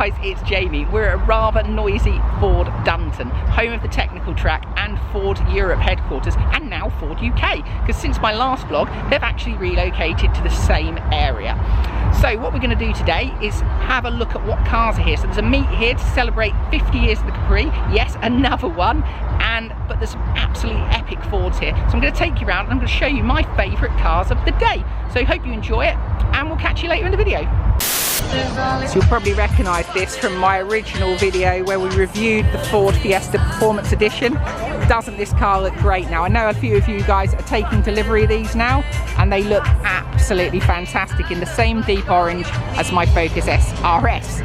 guys, it's Jamie. We're at a rather noisy Ford Dunton, home of the technical track and Ford Europe headquarters, and now Ford UK, because since my last vlog they've actually relocated to the same area. So what we're going to do today is have a look at what cars are here. So there's a meet here to celebrate 50 years of the Capri, yes, another one, but there's some absolutely epic Fords here. So I'm going to take you around and I'm going to show you my favourite cars of the day. So hope you enjoy it, and we'll catch you later in the video. So you'll probably recognise this from my original video where we reviewed the Ford Fiesta Performance Edition. Doesn't this car look great now? I know a few of you guys are taking delivery of these now, and they look absolutely fantastic in the same deep orange as my Focus RS.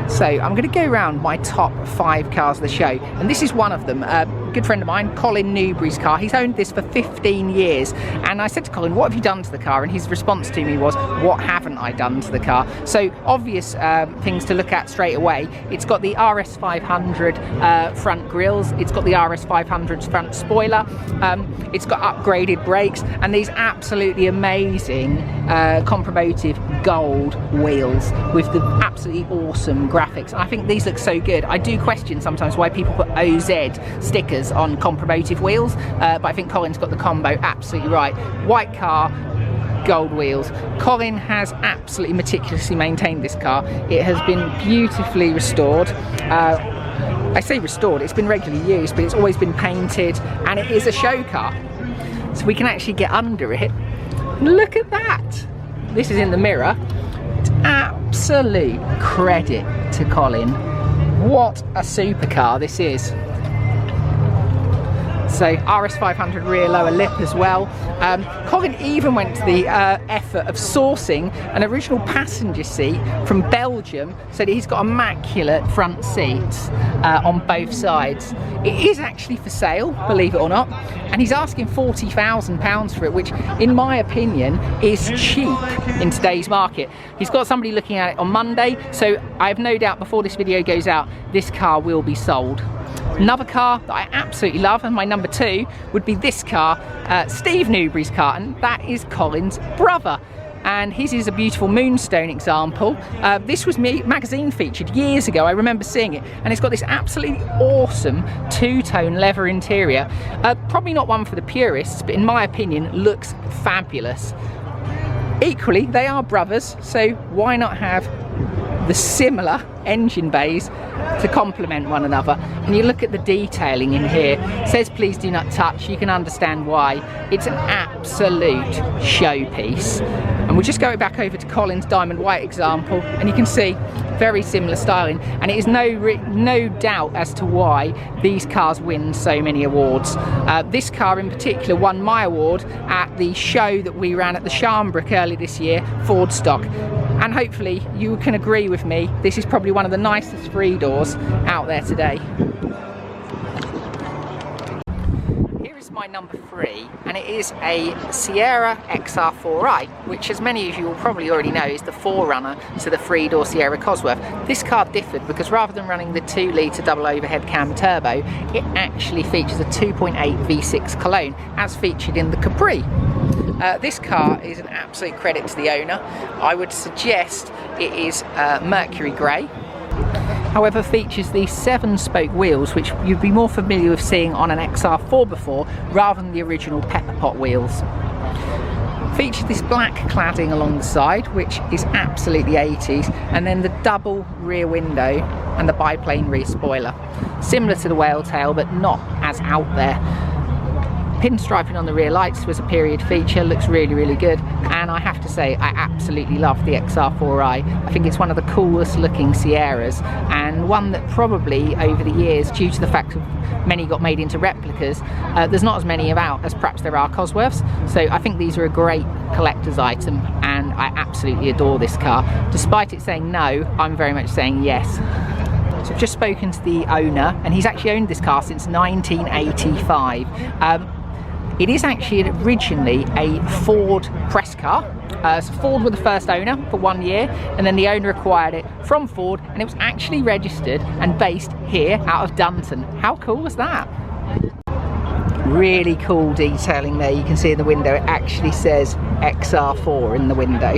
So I'm going to go around my top 5 cars of the show, and this is one of them. A good friend of mine, Colin Newbury's car. He's owned this for 15 years, and I said to Colin, what have you done to the car? And his response to me was, what haven't I done to the car? So obvious things to look at straight away. It's got the RS500 front grills, it's got the RS500's front spoiler, it's got upgraded brakes, and these absolutely amazing compromotive gold wheels with the absolutely awesome graphics. I think these look so good. I do question sometimes why people put OZ stickers on compromotive wheels, but I think Colin's got the combo absolutely right. White car, gold wheels. Colin has absolutely meticulously maintained this car. It has been beautifully restored. I say restored, it's been regularly used, but it's always been painted, and it is a show car. So we can actually get under it. Look at that. This is in the mirror. Absolute credit to Colin. What a supercar this is. So RS500 rear lower lip as well. Colin even went to the effort of sourcing an original passenger seat from Belgium, so that he's got immaculate front seats on both sides. It is actually for sale, believe it or not, and he's asking £40,000 for it, which in my opinion is cheap in today's market. He's got somebody looking at it on Monday, so I have no doubt before this video goes out, this car will be sold. Another car that I absolutely love, and my number 2, would be this car, Steve Newbury's car, and that is Colin's brother. And his is a beautiful Moonstone example. This was magazine featured years ago, I remember seeing it, and it's got this absolutely awesome 2-tone leather interior. Probably not one for the purists, but in my opinion looks fabulous. Equally, they are brothers, so why not have the similar engine bays to complement one another? And you look at the detailing in here, it says please do not touch. You can understand why. It's an absolute showpiece. And we'll just go back over to Colin's diamond white example, and you can see very similar styling, and it is no doubt as to why these cars win so many awards. This car in particular won my award at the show that we ran at the Sharnbrook early this year, Ford Stock. And hopefully you can agree with me, this is probably one of the nicest 3-doors out there today. Here is my number 3, and it is a Sierra XR4i, which as many of you will probably already know is the forerunner to the 3-door Sierra Cosworth. This car differed because rather than running the 2-litre double overhead cam turbo, it actually features a 2.8 V6 Cologne, as featured in the Capri. This car is an absolute credit to the owner. I would suggest it is Mercury Grey. However, features these 7-spoke wheels, which you'd be more familiar with seeing on an XR4 before, rather than the original pepper pot wheels. Features this black cladding along the side, which is absolutely 80s, and then the double rear window and the biplane rear spoiler. Similar to the whale tail, but not as out there. Pinstriping on the rear lights was a period feature, looks really good, and I have to say I absolutely love the XR4i. I think it's one of the coolest looking Sierras, and one that probably over the years, due to the fact that many got made into replicas, there's not as many about as perhaps there are Cosworths, so I think these are a great collector's item, and I absolutely adore this car. Despite it saying no, I'm very much saying yes. So I've just spoken to the owner, and he's actually owned this car since 1985. It is actually originally a Ford press car. So Ford were the first owner for 1 year, and then the owner acquired it from Ford, and it was actually registered and based here out of Dunton. How cool was that? Really cool detailing there. You can see in the window it actually says XR4 in the window.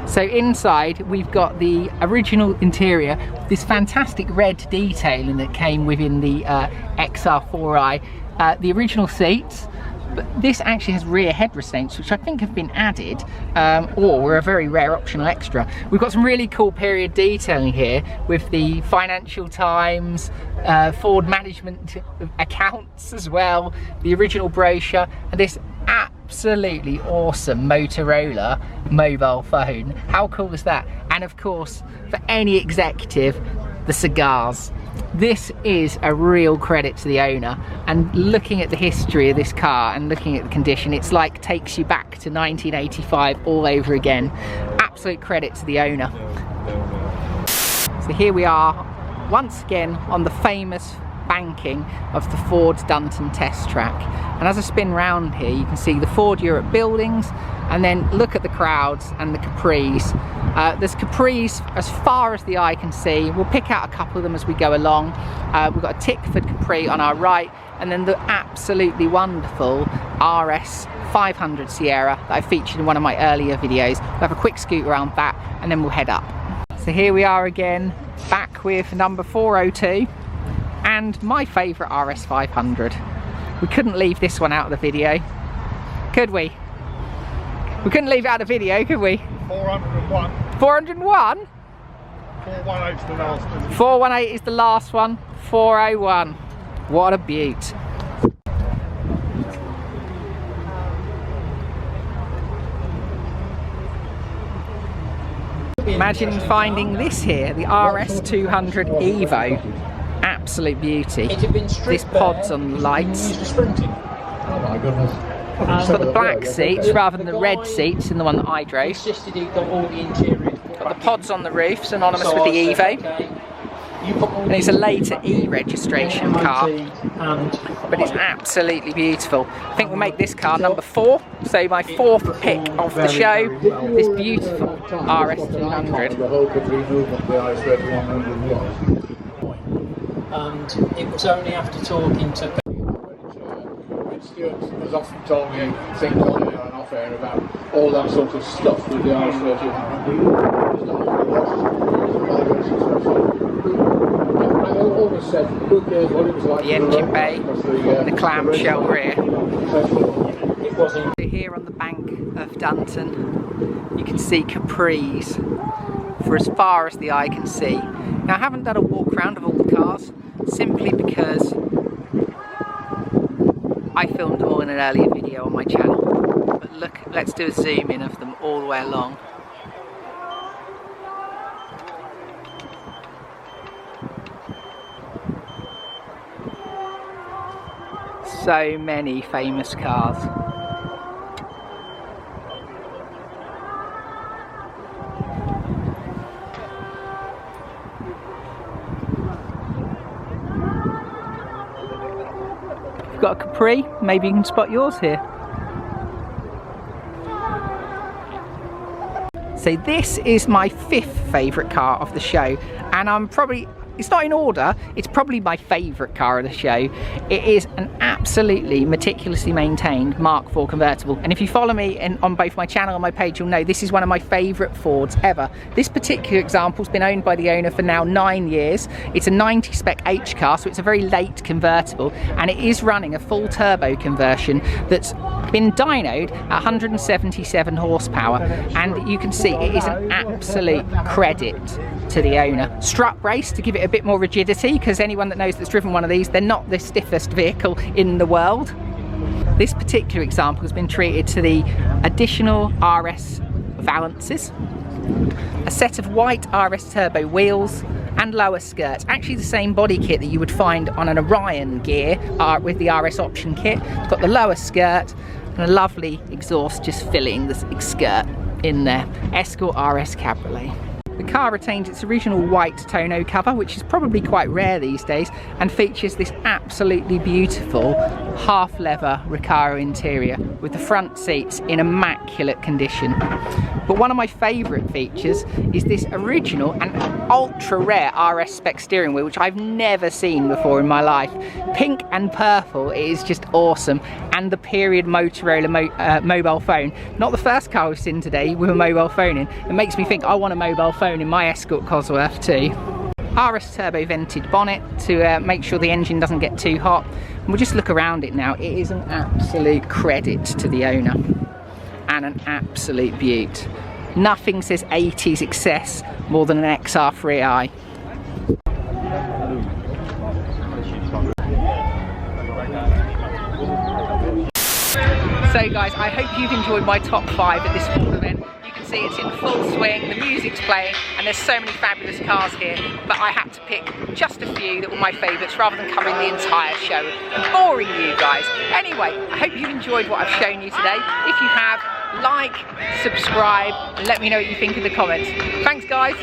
So inside we've got the original interior, this fantastic red detailing that came within the XR4i, the original seats. But this actually has rear head restraints, which I think have been added, or were a very rare optional extra. We've got some really cool period detailing here with the Financial Times, Ford management accounts as well, the original brochure, and this absolutely awesome Motorola mobile phone. How cool is that? And of course, for any executive, the cigars. This is a real credit to the owner, and looking at the history of this car and looking at the condition, it's like takes you back to 1985 all over again. Absolute credit to the owner. So here we are once again on the famous banking of the Ford Dunton test track, and as I spin round here you can see the Ford Europe buildings, and then look at the crowds and the Capris. There's Capris as far as the eye can see. We'll pick out a couple of them as we go along. We've got a Tickford Capri on our right, and then the absolutely wonderful RS200 Sierra that I featured in one of my earlier videos. We'll have a quick scoot around that and then we'll head up. So here we are again, back with number 402 and my favourite RS500. We couldn't leave this one out of the video, could we? We couldn't leave it out of the video, could we? 401. 401? 418 is the last one. 418 is the last one. 401. What a beaut. Imagine finding this here, the RS200 Evo. Absolute beauty. This pod's on the lights. Oh my goodness. It's got the black seats rather than the red seats in the one that I drove. Got the pods on the roof, synonymous with the Evo. And it's a later E-registration car, but it's absolutely beautiful. I think we'll make this car number 4, so my 4th pick of the show, this beautiful RS200. And it was only after talking to Stuart has often told me things on air and off air about all that sort of stuff with the RS200. I always said, who cares what it was like? The engine bay, the clamshell rear. Here on the bank of Dunton, you can see Capris for as far as the eye can see. Now I haven't done a walk round of all the cars, simply because I filmed them all in an earlier video on my channel, but look, let's do a zoom in of them all the way along. So many famous cars. Got a Capri, maybe you can spot yours here. So this is my 5th favourite car of the show, and it's not in order, it's probably my favourite car of the show. It is an absolutely meticulously maintained Mark IV convertible, and if you follow me on both my channel and my page, you'll know this is one of my favourite Fords ever. This particular example has been owned by the owner for now 9 years. It's a 90 spec H car, so it's a very late convertible, and it is running a full turbo conversion that's been dynoed at 177 horsepower, and you can see it is an absolute credit to the owner. Strut brace to give it a bit more rigidity, because anyone that knows that's driven one of these, they're not the stiffest vehicle in the world. This particular example has been treated to the additional RS valances, a set of white RS turbo wheels and lower skirts, actually the same body kit that you would find on an Orion gear with the RS option kit. It's got the lower skirt and a lovely exhaust just filling the skirt in there. Escort RS Cabriolet. The car retains its original white tonneau cover, which is probably quite rare these days, and features this absolutely beautiful half-leather Recaro interior with the front seats in immaculate condition. But one of my favourite features is this original and ultra rare RS spec steering wheel, which I've never seen before in my life. Pink and purple, it is just awesome. And the period Motorola mobile phone. Not the first car we've seen today with a mobile phone in. It makes me think I want a mobile phone in my Escort Cosworth too. RS turbo vented bonnet to make sure the engine doesn't get too hot. And we'll just look around it now. It is an absolute credit to the owner and an absolute beaut. Nothing says 80s excess more than an XR3i. So guys, I hope you've enjoyed my top 5 at this Ford event. You can see it's in full swing, the music's playing, and there's so many fabulous cars here, but I had to pick just a few that were my favourites rather than covering the entire show and boring you guys. Anyway, I hope you've enjoyed what I've shown you today. If you have, like, subscribe, and let me know what you think in the comments. Thanks guys.